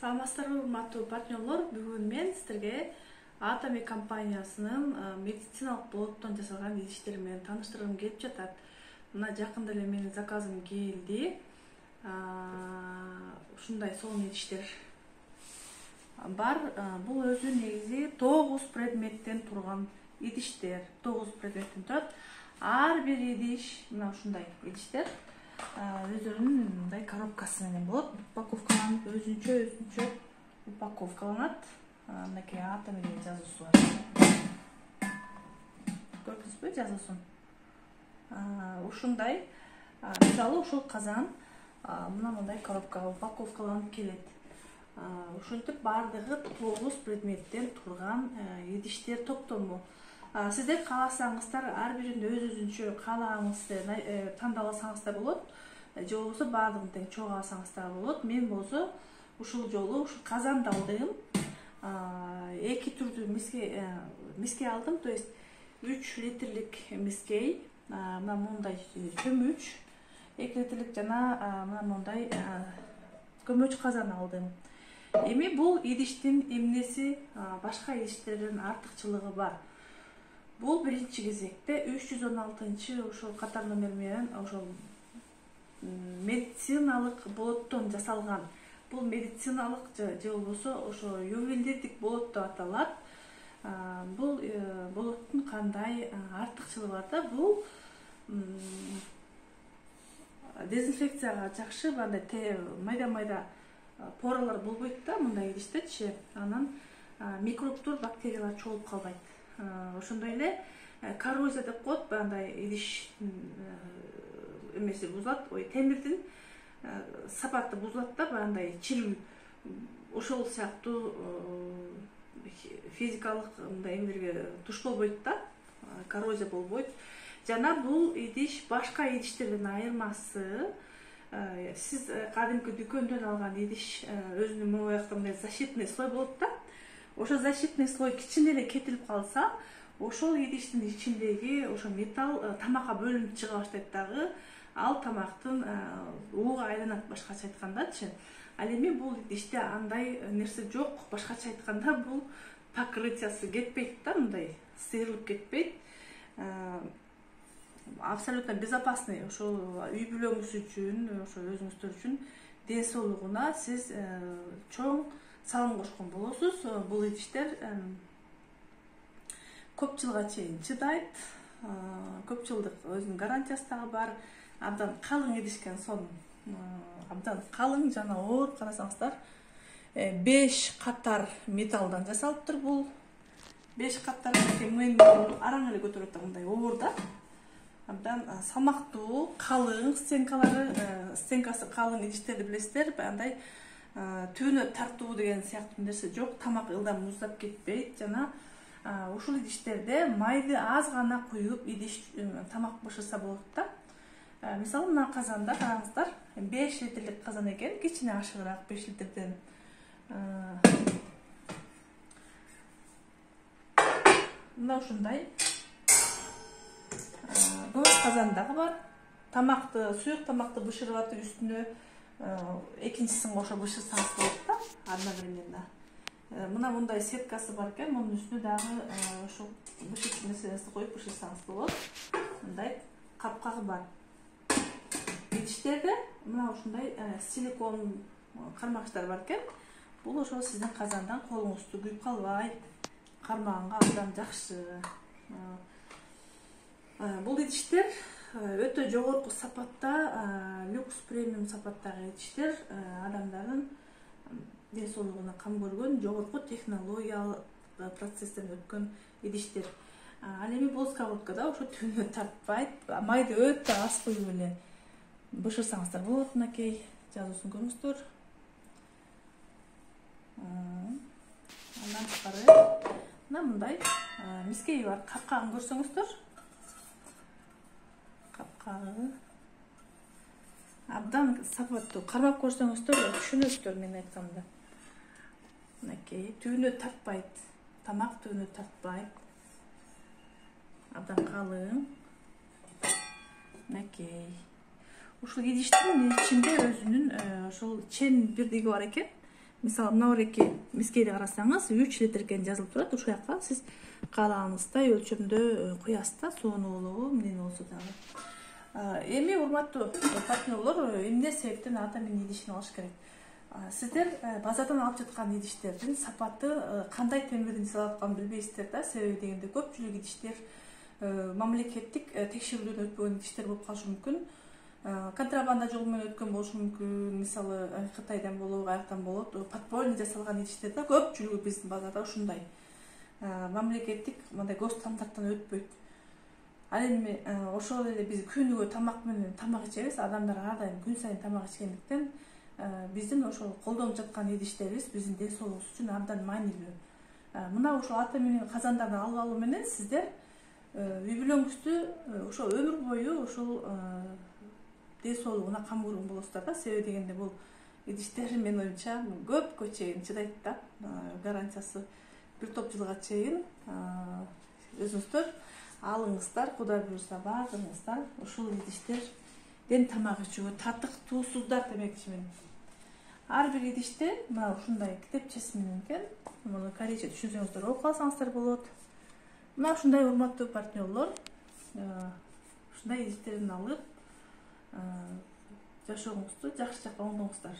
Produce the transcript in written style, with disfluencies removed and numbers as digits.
Саламатсыздарбы, урматтуу партнерлор. Бүгүн мен сиздерге Атоми компаниясынын медициналык болоттон жасалган идиштери менен тааныштыргым келип жатат. Мына жакында эле менин заказым келди. Ушундай сонун идиштер бар. Бул өзү негизи 9 предметтен турган идиштер. 9 предметтен турат. Ар бир идиш мына ушундай идиштер өздөрүнүн мындай коробкасы менен болот. Упаковкаланып өзүнчө упаковкаланат. Мынакей Атоми деген жазуусу бар. Көрдүңүзбү жазуусун? Ушундай, мисалы ушул казан мындай коробкага упаковкаланып келет. Ушинтип бардыгы 9 предметтен турган идиштер топтому. Сиздер кааласаңыздар ар бирин өзүнчө каалаганыңызды тандаласаңыз да болот. Же болбосо баардыгын тең чогуу алсаңыз да болот. Мен болсо ушул жолу ушул казанды алдым. 2 түрдүү мискей алдым, то есть 3 литрлик мискей, мына мындай көмөч, 2 литрлик жана мына мындай көмөч казан алдым. Эми бул идиштин эмнеси башка идиштерден артыкчылыгы бар? Бул биринчи кезекте 316 ошол катар номер менен ошол медициналык болоттон жасалган. Бул медициналык же болбосо ошо ювелирдик болот деп аталат. Бул болоттун кандай артыкчылыгы бар да? Бул дезинфекцияга жакшы, мындай майда поралар болбойт да мындай идиштечи. Анан микробдор, бактериялар чогулуп калбайт. Ошондой эле коррозия деп коет, мындай идиш эмеси бузулат, темирдин сапаты бузулат да, мындай чирүү. Ошол сыяктуу физикалык мындай эмелерге туш болбойт да, коррозия болбойт. Жана бул идиш башка идиштерден айырмасы, сиз кадимки дүкөндөн алган идиш өзүнүн могу жакта мындай защитный слой болот да. Ошо защитный слой кичине эле кетилип калса, ошол идиштин ичиндеги ошо металл тамакка бөлүнүп чыга баштайт дагы. Ал тамактын ууга айланат, башкача айткандачы. Ал эми бул идиште андай нерсе жок. Башкача айтканда бул покрытиясы кетпейт да, мындай сыйрылып кетпейт. Абсолютно безопасный. Ошол үй бүлөңүз үчүн, ошо өзүңүздөр үчүн ден соолугуна сиз чоң салым кошкон болосуз. Бул идиштер көп жылга чейин чыдайт. Көп жылдык өзүнүн гарантиясы дагы бар. Абдан калың идишкен сон. Абдан калың жана оор. Карасаңыздар 5 катар металлдан жасалыптыр бул. 5 катар мен араң эле көтөрөт да, мындай оор да. Абдан салмактуу, калың стенкалары, стенкасы калың идиштерди билесиздер. Андай түбүнө тартуу деген сыяктуу нерсе жок. Тамак ылдам муздап кетпейт жана ушул идиштерде майды аз гана куюп идиш тамак бышырса болот да. Мисалы мына казанда караңыздар, 5 литрлик казан экен, кичине ашыгыраак 5 литрден. Мына ушундай көмөч казан дагы бар. Тамакты, суюк тамакты бышырып атып үстүнө экинчисин кошо бышырсаңыз болот да, одновременно. Мына мындай сеткасы бар экен, мунун үстүнө дагы ошол бышырчу нерсени коюп бышырсаңыз болот. Мындай капкагы бар. Идиштерде мына ушундай силикон кармагычтар бар экен. Бул ошол сиздин казандан колуңузду күйүп калбайт. Кармаганга абдан жакшы. Бул идиштер өтө жогорку сапатта, люкс премиум сапаттагы идиштер, адамдардын ден соолугуна кам көргөн, жогорку технологиялык процесстен өткөн идиштер. Ал эми бул сковородкада ошо түбүнө тартпайт, майды өтө аз коюп эле бышырсаңыздар болот. Мынакей жазуусун көрүңүздөр. Андан тышкары мына мындай мискеи бар. Капкагын көрсөңүздөр. Капкагы абдан сапаттуу. Кармап көрсөңүздөр түшүнөсүздөр мен айтканымды. Мынакей түбүнө тартпайт. Тамак түбүнө тартпайт. Абдан калың. Мынакей ушул идиштин ичинде өзүнүн ошол чен бирдиги бар экен. мисалы мына эки мискейди карасаңыз 3 литр экен жазылып турат. Ушул жака сиз каалааыңыздай өлчөмдө куясыз да, сонуулугу эмне болсо дагы. Эми урматтуу партнерлор, эмне себептен ата менен идишин алыш керек? Сиздер базардан алып жаткан идиштердин сапаты кандай темирден жасалып атканын билбейсиздер да. Себеби дегенде көпчүлүк идиштер мамлекеттик текшерүүдөн өтпөгөн идиштер болуп калышы мүмкүн. Контрабанда жолу менен өткөн болушу мүмкүн. Мисалы Кытайдан болобу, каяктан болот, подпольно жасалган идиштер да көпчүлүгү биздин базарда ушундай. Мамлекеттик мындай гос стандарттан өтпөйт. Ал эми ошол эле биз күнүгө тамак менен тамак ичебиз. Адамдар ар дайым күн сайын тамак ичкендиктен биздин ошол колдонуп жаткан идиштерибиз биздин ден соолугубуз үчүн абдан маанилүү. Мына ошол ата менен казандарды алып алуу менен сиздер үй бүлөңүздү ошо өмүр бою ошол ден соолугуна кам көргөн болосуздар да. Себеби дегенде бул идиштер менин оюмча көпкө чейин чыдайт да. Гарантиясы бир топ жылга чейин. Өзүңүздөр алыңыздар, Кудай буюрса баардыгыңыздар ушул идиштерден тамак ичүүгө татык туусуздар демекчимин. Ар бир идиште мына ушундай китепчеси менен экен. Муну корейче түшүнсөңүздөр окуп алсаңыздар болот. Мына ушундай урматтуу партнерлор, ушундай идиштерден алып жашооңузду жакшы жакка оңдоңуздар.